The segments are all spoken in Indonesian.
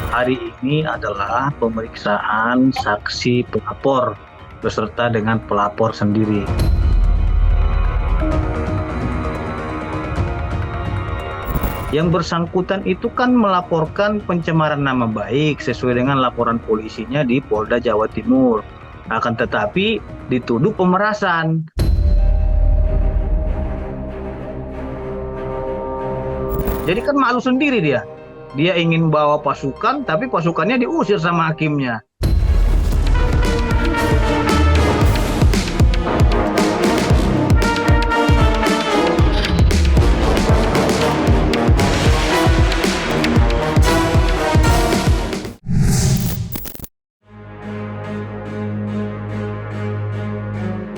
Hari ini adalah pemeriksaan saksi pelapor beserta dengan pelapor sendiri. Yang bersangkutan itu kan melaporkan pencemaran nama baik sesuai dengan laporan polisinya di Polda Jawa Timur. Akan tetapi dituduh pemerasan. Jadi kan malu sendiri dia. Dia ingin bawa pasukan, tapi pasukannya diusir sama hakimnya.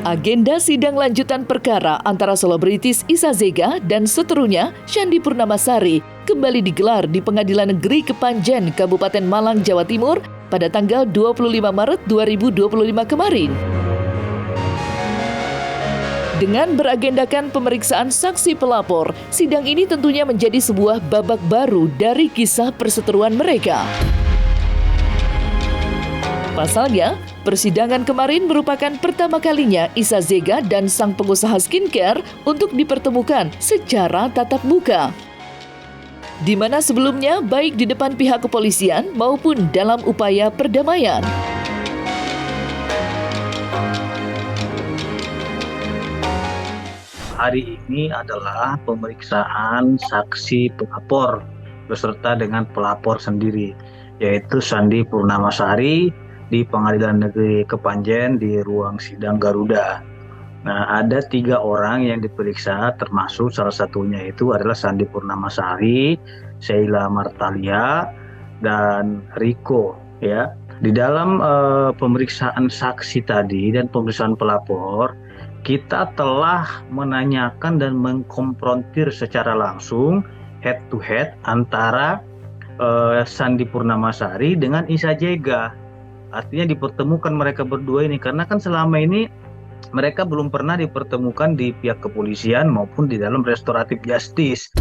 Agenda sidang lanjutan perkara antara selebritis Isa Zega dan seterunya Shandy Purnamasari kembali digelar di Pengadilan Negeri Kepanjen, Kabupaten Malang, Jawa Timur pada tanggal 25 Maret 2025 kemarin. Dengan beragendakan pemeriksaan saksi pelapor, sidang ini tentunya menjadi sebuah babak baru dari kisah perseteruan mereka. Pasalnya, persidangan kemarin merupakan pertama kalinya Isa Zega dan sang pengusaha skincare untuk dipertemukan secara tatap muka. Di mana sebelumnya baik di depan pihak kepolisian maupun dalam upaya perdamaian. Hari ini adalah pemeriksaan saksi pelapor beserta dengan pelapor sendiri, yaitu Shandy Purnamasari di Pengadilan Negeri Kepanjen di ruang sidang Garuda. Nah, ada 3 orang yang diperiksa, termasuk salah satunya itu adalah Shandy Purnamasari, Sheila Martalia, dan Riko. Ya, di dalam pemeriksaan saksi tadi dan pemeriksaan pelapor, kita telah menanyakan dan mengkonfrontir secara langsung head to head antara Shandy Purnamasari dengan Isa Zega. Artinya dipertemukan mereka berdua ini, karena kan selama ini mereka belum pernah dipertemukan di pihak kepolisian maupun di dalam restoratif justice.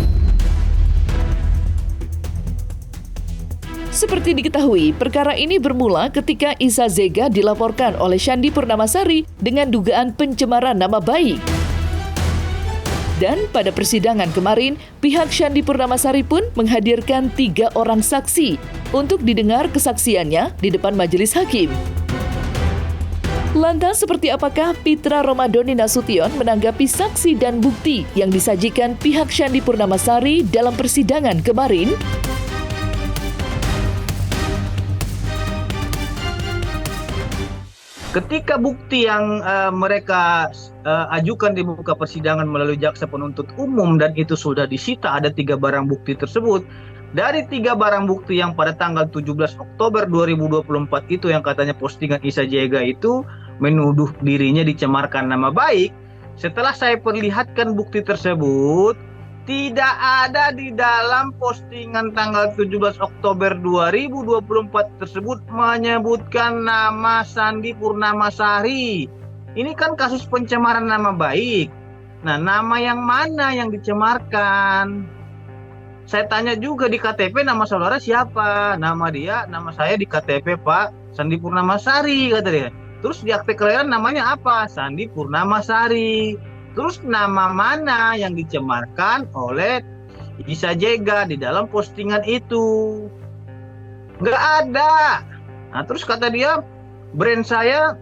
Seperti diketahui, perkara ini bermula ketika Isa Zega dilaporkan oleh Shandy Purnamasari dengan dugaan pencemaran nama baik. Dan pada persidangan kemarin, pihak Shandy Purnamasari pun menghadirkan 3 orang saksi untuk didengar kesaksiannya di depan majelis hakim. Lantas seperti apakah Pitra Romadhoni Nasution menanggapi saksi dan bukti yang disajikan pihak Shandy Purnamasari dalam persidangan kemarin? Ketika bukti yang mereka ajukan di muka persidangan melalui jaksa penuntut umum dan itu sudah disita, ada 3 barang bukti tersebut. Dari 3 barang bukti yang pada tanggal 17 Oktober 2024 itu yang katanya postingan Isa Zega itu menuduh dirinya dicemarkan nama baik, setelah saya perlihatkan bukti tersebut, tidak ada di dalam postingan tanggal 17 Oktober 2024 tersebut menyebutkan nama Shandy Purnamasari. Ini kan kasus pencemaran nama baik. Nah, nama yang mana yang dicemarkan? Saya tanya juga di KTP nama saudara siapa? Nama saya di KTP Pak Shandy Purnamasari, kata dia. Terus di akte kelahiran namanya apa? Shandy Purnamasari. Terus nama mana yang dicemarkan oleh Isa Zega di dalam postingan itu? Nggak ada. Nah, terus kata dia, brand saya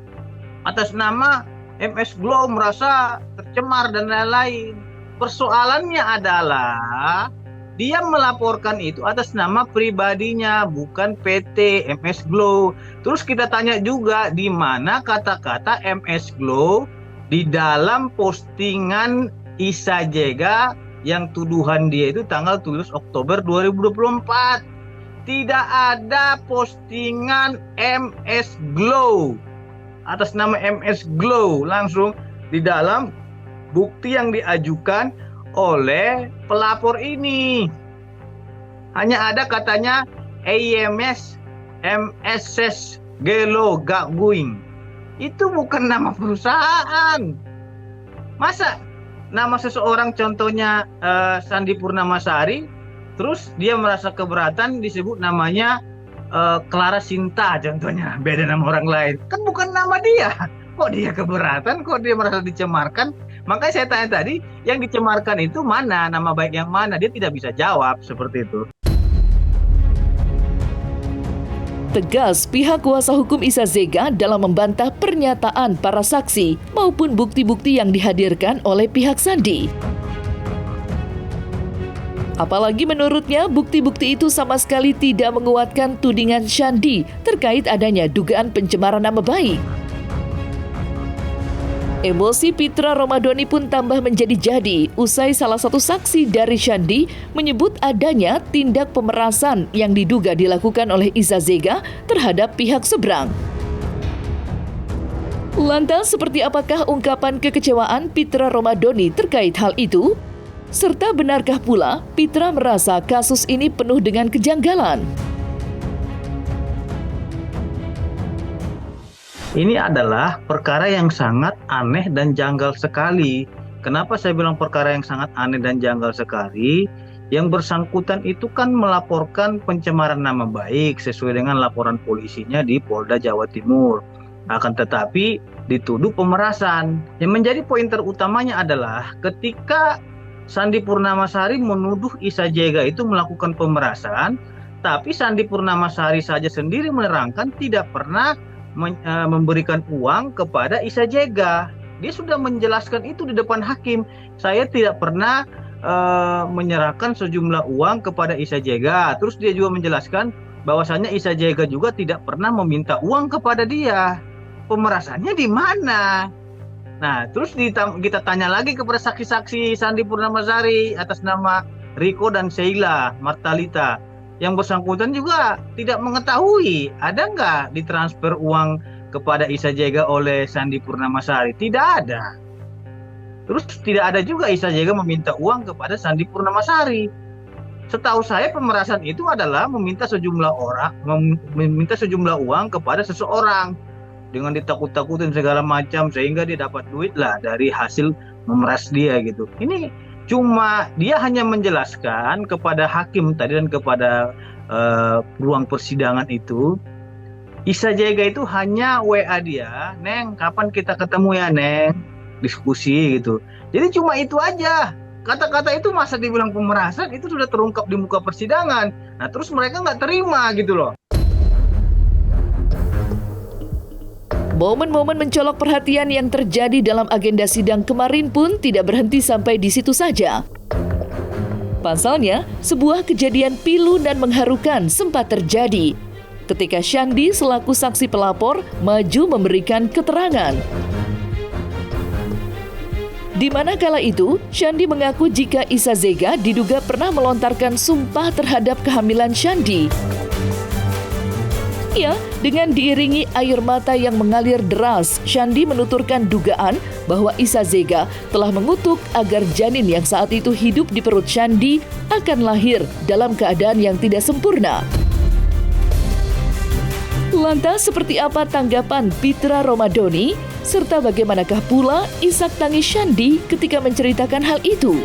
atas nama MS Glow merasa tercemar dan lain-lain. Persoalannya adalah dia melaporkan itu atas nama pribadinya, bukan PT MS Glow. Terus kita tanya juga di mana kata-kata MS Glow di dalam postingan Isa Zega yang tuduhan dia itu tanggal 17 Oktober 2024. Tidak ada postingan MS Glow atas nama MS Glow langsung di dalam bukti yang diajukan oleh pelapor ini. Hanya ada katanya AMS MSS Gelo Gagwing. Itu bukan nama perusahaan. Masa nama seseorang contohnya Shandy Purnamasari, terus dia merasa keberatan disebut namanya Clara Sinta contohnya, beda nama orang lain. Kan bukan nama dia. Kok dia keberatan, kok dia merasa dicemarkan? Makanya saya tanya tadi, yang dicemarkan itu mana, nama baik yang mana? Dia tidak bisa jawab seperti itu. Tegas pihak kuasa hukum Isa Zega dalam membantah pernyataan para saksi maupun bukti-bukti yang dihadirkan oleh pihak Sandi. Apalagi menurutnya bukti-bukti itu sama sekali tidak menguatkan tudingan Sandi terkait adanya dugaan pencemaran nama baik. Emosi Pitra Romadhoni pun tambah menjadi-jadi usai salah satu saksi dari Sandi menyebut adanya tindak pemerasan yang diduga dilakukan oleh Isa Zega terhadap pihak seberang. Lantas seperti apakah ungkapan kekecewaan Pitra Romadhoni terkait hal itu? Serta benarkah pula Pitra merasa kasus ini penuh dengan kejanggalan? Ini adalah perkara yang sangat aneh dan janggal sekali. Kenapa saya bilang perkara yang sangat aneh dan janggal sekali? Yang bersangkutan itu kan melaporkan pencemaran nama baik sesuai dengan laporan polisinya di Polda Jawa Timur. Akan tetapi dituduh pemerasan. Yang menjadi poin terutamanya adalah ketika Sandi Purnamasari menuduh Isa Zega itu melakukan pemerasan, tapi Sandi Purnamasari saja sendiri menerangkan tidak pernah memberikan uang kepada Isa Zega. Dia sudah menjelaskan itu di depan hakim. Saya tidak pernah menyerahkan sejumlah uang kepada Isa Zega. Terus dia juga menjelaskan bahwasannya Isa Zega juga tidak pernah meminta uang kepada dia. Pemerasannya di mana? Nah, terus kita tanya lagi kepada saksi-saksi Sandi Purnamasari atas nama Riko dan Sheila Martalita. Yang bersangkutan juga tidak mengetahui ada nggak ditransfer uang kepada Isa Zega oleh Sandi Purnamasari. Tidak ada. Terus tidak ada juga Isa Zega meminta uang kepada Sandi Purnamasari. Setahu saya pemerasan itu adalah meminta sejumlah uang kepada seseorang dengan ditakut-takutin segala macam sehingga dia dapat duit lah dari hasil memeras dia gitu. Ini cuma dia hanya menjelaskan kepada hakim tadi dan kepada ruang persidangan itu, Isa Zega itu hanya WA dia, "Neng, kapan kita ketemu ya, Neng?" Diskusi gitu. Jadi cuma itu aja. Kata-kata itu masa dibilang pemerasan, itu sudah terungkap di muka persidangan. Nah terus mereka nggak terima gitu loh. Momen-momen mencolok perhatian yang terjadi dalam agenda sidang kemarin pun tidak berhenti sampai di situ saja. Pasalnya, sebuah kejadian pilu dan mengharukan sempat terjadi ketika Sandi selaku saksi pelapor maju memberikan keterangan. Di mana kala itu, Sandi mengaku jika Isa Zega diduga pernah melontarkan sumpah terhadap kehamilan Sandi. Ya, dengan diiringi air mata yang mengalir deras, Sandi menuturkan dugaan bahwa Isa Zega telah mengutuk agar janin yang saat itu hidup di perut Sandi akan lahir dalam keadaan yang tidak sempurna. Lantas seperti apa tanggapan Pitra Romadhoni, serta bagaimanakah pula isak tangis Sandi ketika menceritakan hal itu?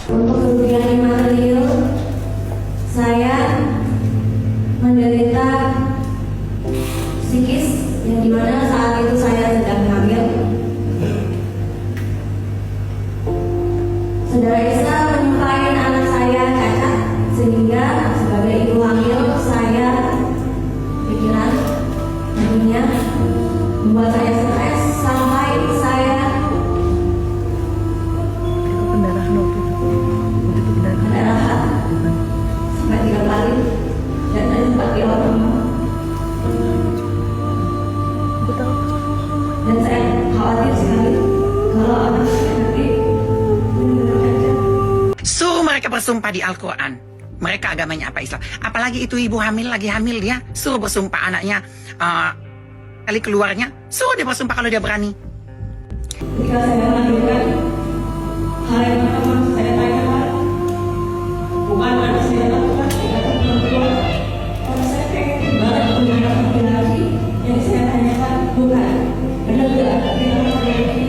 Untuk kerugian material, saya menderita psikis yang dimana saat itu saya sedang hamil. Saudara Isa menyukai anak saya cacat, sehingga sebagai ibu hamil saya pikiran tentunya membuat saya stres sampai saya pendarahan sampai 3 kali dan ada sempat dirawat dan saya khawatir sekali kalau anak saya nanti meninggal cacat. Suruh mereka bersumpah di Al-Quran. Mereka agamanya apa? Islam. Apalagi itu ibu hamil, lagi hamil dia, suruh bersumpah anaknya kali keluarnya, suruh dia bersumpah kalau dia berani. Ketika saya melahirkan, hal yang pertama saya tanyakan bukan anak saya lakukan, saya perempuan. Kalau saya pengen kembali punya anak laki-laki, yang saya tanyakan bukan benar tidak laki-laki,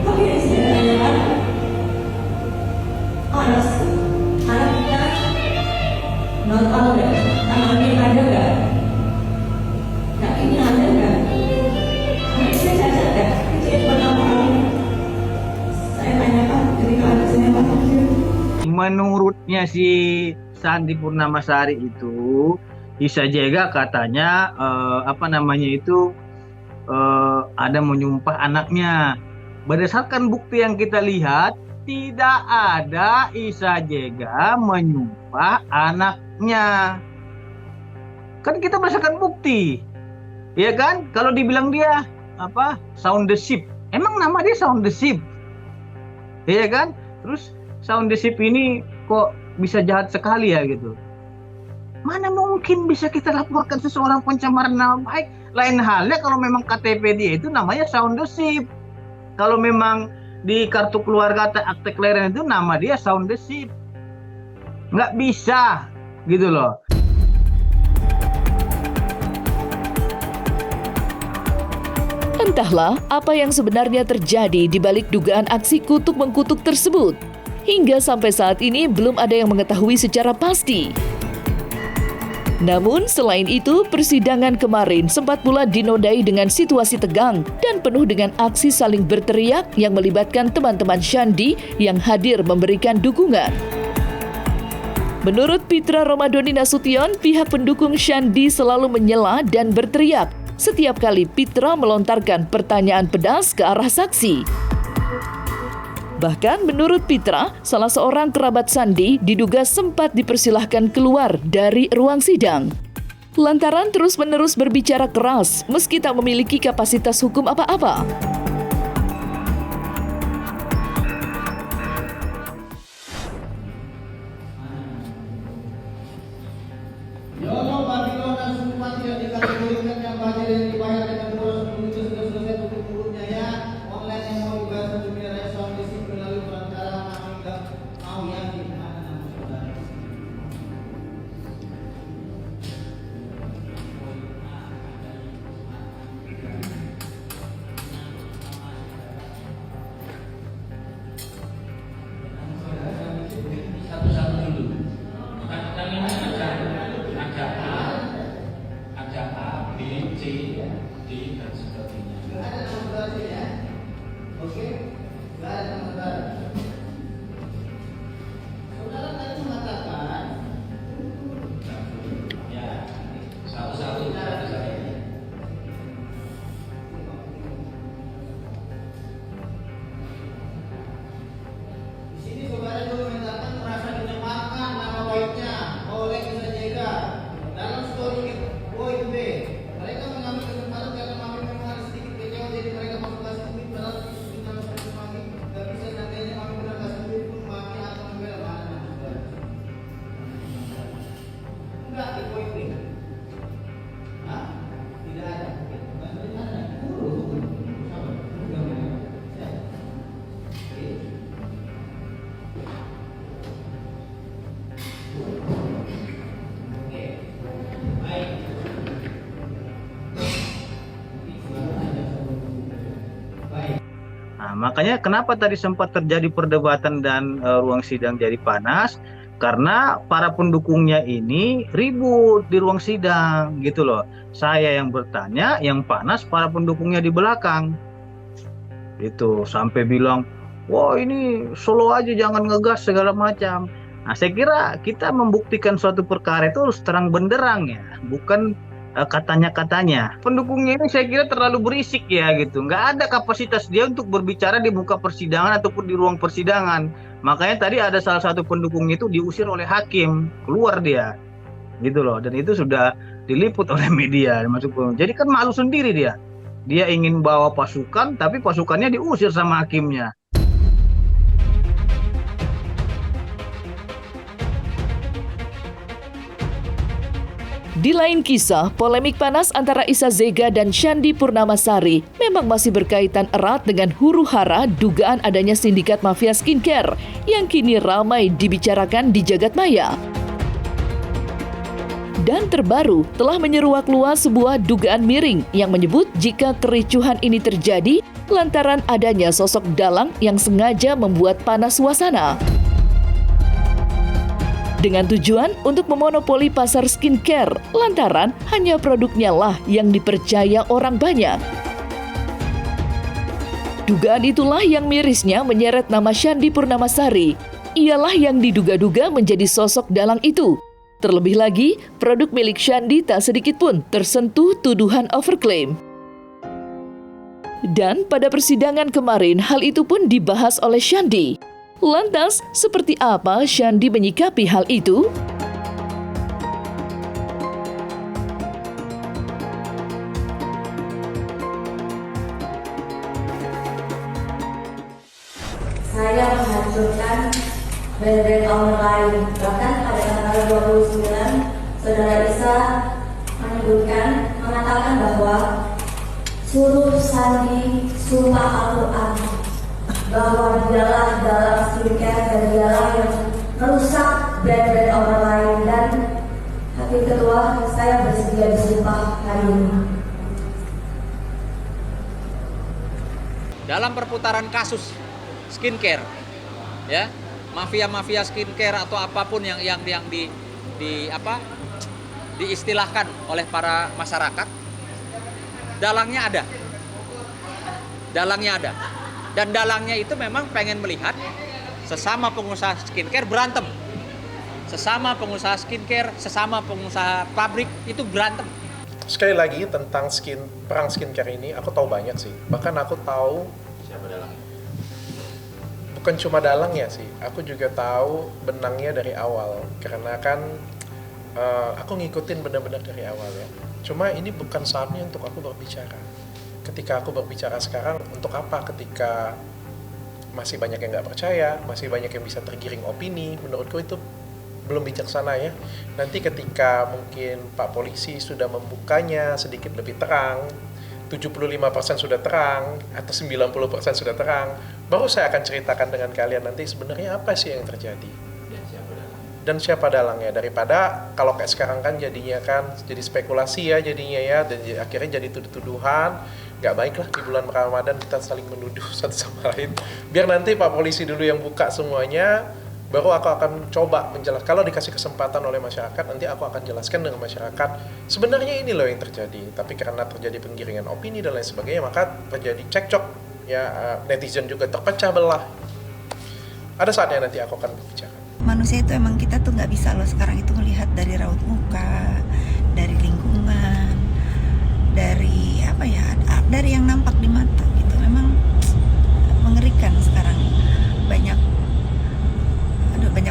tapi yang saya tanyakan menurutnya si Sandi Purnamasari itu, Isa Jega katanya ada menyumpah anaknya. Berdasarkan bukti yang kita lihat, tidak ada Isa Jega menyumpah anaknya. Kan kita berdasarkan bukti, ya kan? Kalau dibilang dia sound the ship, emang nama dia sound the ship, ya kan? Terus sound the ship ini kok bisa jahat sekali ya gitu. Mana mungkin bisa kita laporkan seseorang pencemaran nama baik? Lain halnya kalau memang KTP dia itu namanya sound the ship. Kalau memang di kartu keluarga atau akte kelahiran itu nama dia sound the ship. Nggak bisa gitu loh. Entahlah apa yang sebenarnya terjadi di balik dugaan aksi kutuk-mengkutuk tersebut. Hingga sampai saat ini belum ada yang mengetahui secara pasti. Namun selain itu, persidangan kemarin sempat pula dinodai dengan situasi tegang dan penuh dengan aksi saling berteriak yang melibatkan teman-teman Shandy yang hadir memberikan dukungan. Menurut Pitra Romadhoni Nasution, pihak pendukung Shandy selalu menyela dan berteriak setiap kali Pitra melontarkan pertanyaan pedas ke arah saksi. Bahkan menurut Pitra, salah seorang kerabat Sandi diduga sempat dipersilahkan keluar dari ruang sidang lantaran terus-menerus berbicara keras meski tak memiliki kapasitas hukum apa-apa. Yono Babilo dan semua tidak dikategorikan yang baca dan dibayar dengan boros sebelum itu sudah selesai tutup mulutnya ya. Online yang mau dibayar satu miliar ya soal listrik melalui perantara kami nggak mau ya di mana nama saudara. Satu-satu dulu. Kan ini ada A, B, C, D dan sebagainya. Nggak ada nama saudara ya. Oke, nggak ada nama saudara. Saudara tadi mengatakan Ya, satu-satu. di sini saudara juga menyatakan merasa dicemarkan nama baiknya oleh Isa Jega dalam story Boy B. Mereka mengambil kesempatan karena Mami memang ada sedikit kecewa jadi mereka masuk kasih duit padahal itu nama seperti Mami gak bisa nantinya Mami benar kasih duit pun Mami akan membela mana saudara. Enggak di Boy B. Hah? Tidak ada. Tidak ada. Sabar. Ya. Oke. Oke, baik. Baik. Nah, makanya kenapa tadi sempat terjadi perdebatan dan ruang sidang jadi panas, karena para pendukungnya ini ribut di ruang sidang gitu loh. Saya yang bertanya, yang panas para pendukungnya di belakang. Itu sampai bilang, wah ini solo aja jangan ngegas segala macam. Nah, saya kira kita membuktikan suatu perkara itu harus terang benderang ya, bukan katanya-katanya. Pendukungnya ini saya kira terlalu berisik ya gitu. Nggak ada kapasitas dia untuk berbicara di muka persidangan ataupun di ruang persidangan. Makanya tadi ada salah satu pendukungnya itu diusir oleh hakim, keluar dia. Gitu loh. Dan itu sudah diliput oleh media. Jadi kan malu sendiri dia. Dia ingin bawa pasukan, tapi pasukannya diusir sama hakimnya. Di lain kisah, polemik panas antara Isa Zega dan Shandy Purnamasari memang masih berkaitan erat dengan huru-hara dugaan adanya sindikat mafia skincare yang kini ramai dibicarakan di jagat maya. Dan terbaru, telah menyeruak luas sebuah dugaan miring yang menyebut jika kericuhan ini terjadi lantaran adanya sosok dalang yang sengaja membuat panas suasana. Dengan tujuan untuk memonopoli pasar skincare, lantaran hanya produknya lah yang dipercaya orang banyak. Dugaan itulah yang mirisnya menyeret nama Shandy Purnamasari. ialah yang diduga-duga menjadi sosok dalang itu. Terlebih lagi, produk milik Shandy tak sedikit pun tersentuh tuduhan overclaim. Dan pada persidangan kemarin, hal itu pun dibahas oleh Shandy. Lantas, seperti apa Shandy menyikapi hal itu? Saya menghancurkan brand-brand online. Bahkan pada tanggal 29, Saudara Isa mengatakan bahwa suruh Shandy sumpah Al-Quran bahwa dialah dalam skincare dan dialah yang merusak brand-brand online, dan Hakim Ketua, saya bersedia disumpah hari ini. Dalam perputaran kasus skincare, ya, mafia skincare atau apapun yang diistilahkan oleh para masyarakat, dalangnya ada, dan dalangnya itu memang pengen melihat sesama pengusaha skincare berantem, sesama pengusaha pabrik itu berantem. Sekali lagi tentang perang skincare ini, aku tahu banyak sih. Bahkan aku tahu Siapa dalangnya? bukan cuma dalangnya sih, aku juga tahu benangnya dari awal. Karena kan aku ngikutin benar-benar dari awal ya. Cuma ini bukan saatnya untuk aku berbicara. Ketika aku berbicara sekarang, untuk apa? Ketika masih banyak yang nggak percaya, masih banyak yang bisa tergiring opini, menurutku itu belum bijaksana ya. Nanti ketika mungkin Pak Polisi sudah membukanya sedikit lebih terang, 75% sudah terang, atau 90% sudah terang, baru saya akan ceritakan dengan kalian nanti sebenarnya apa sih yang terjadi. Dan siapa dalangnya, daripada kalau kayak sekarang kan jadinya kan jadi spekulasi ya jadinya ya, dan akhirnya jadi tuduh-tuduhan. Gak baik lah di bulan Ramadan kita saling menuduh satu sama lain. Biar nanti Pak Polisi dulu yang buka semuanya, baru aku akan coba menjelaskan. Kalau dikasih kesempatan oleh masyarakat, nanti aku akan jelaskan dengan masyarakat sebenarnya ini loh yang terjadi. Tapi karena terjadi penggiringan opini dan lain sebagainya, maka terjadi cekcok ya, netizen juga terpecah belah. Ada saatnya nanti aku akan berbicara. Manusia itu emang kita tuh nggak bisa loh sekarang itu melihat dari raut muka, dari lingkungan, dari apa ya, dari yang nampak di mata gitu. Memang mengerikan sekarang.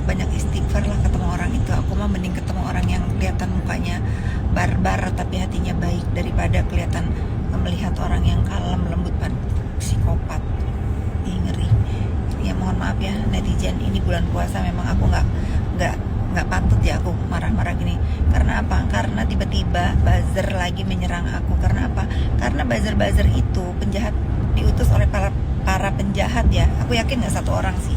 Banyak istighfar lah ketemu orang itu. Aku mah mending ketemu orang yang kelihatan mukanya barbar tapi hatinya baik, daripada kelihatan melihat orang yang kalem, lembut, psikopat. Ngeri. Ya mohon maaf ya netizen, ini bulan puasa memang aku nggak patut ya aku marah-marah gini. Karena apa? Karena tiba-tiba buzzer lagi menyerang aku. Karena apa? Karena buzzer itu penjahat, diutus oleh para penjahat ya. Aku yakin nggak satu orang sih.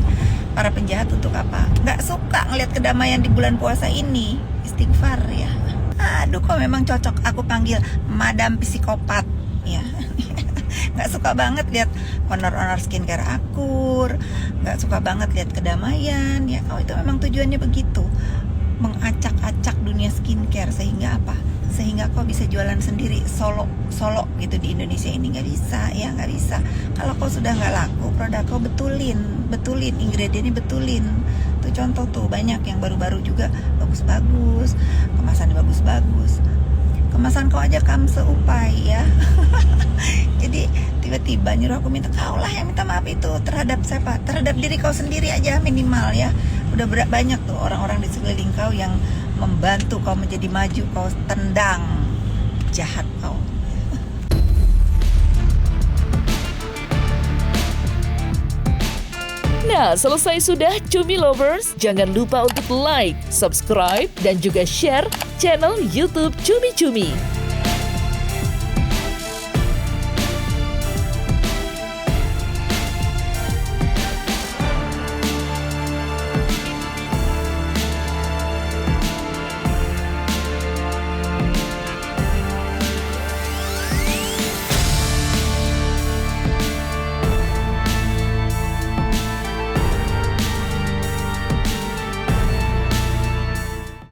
Para penjahat untuk apa? Nggak suka ngeliat kedamaian di bulan puasa ini. Istighfar ya. Aduh, kok memang cocok aku panggil Madam Psikopat ya. Nggak suka banget lihat honor-honor skincare akur, nggak suka banget lihat kedamaian ya. Oh, itu memang tujuannya begitu, mengacak-acak dunia skincare. Sehingga apa? Sehingga kau bisa jualan sendiri solo gitu di Indonesia ini. Nggak bisa ya, nggak bisa. Kalau kau sudah nggak laku, produk kau betulin ingredientnya, betulin. Tuh contoh tuh banyak yang baru-baru juga bagus-bagus, kemasannya bagus-bagus. Kemasan kau aja seupai ya. Jadi tiba-tiba nyuruh aku minta, kau lah yang minta maaf itu terhadap siapa? Terhadap diri kau sendiri aja minimal ya. Udah banyak tuh orang-orang di sekeliling kau yang membantu kau menjadi maju, kau tendang. Jahat kau. Nah, selesai sudah Cumi Lovers. Jangan lupa untuk like, subscribe, dan juga share channel YouTube Cumi Cumi.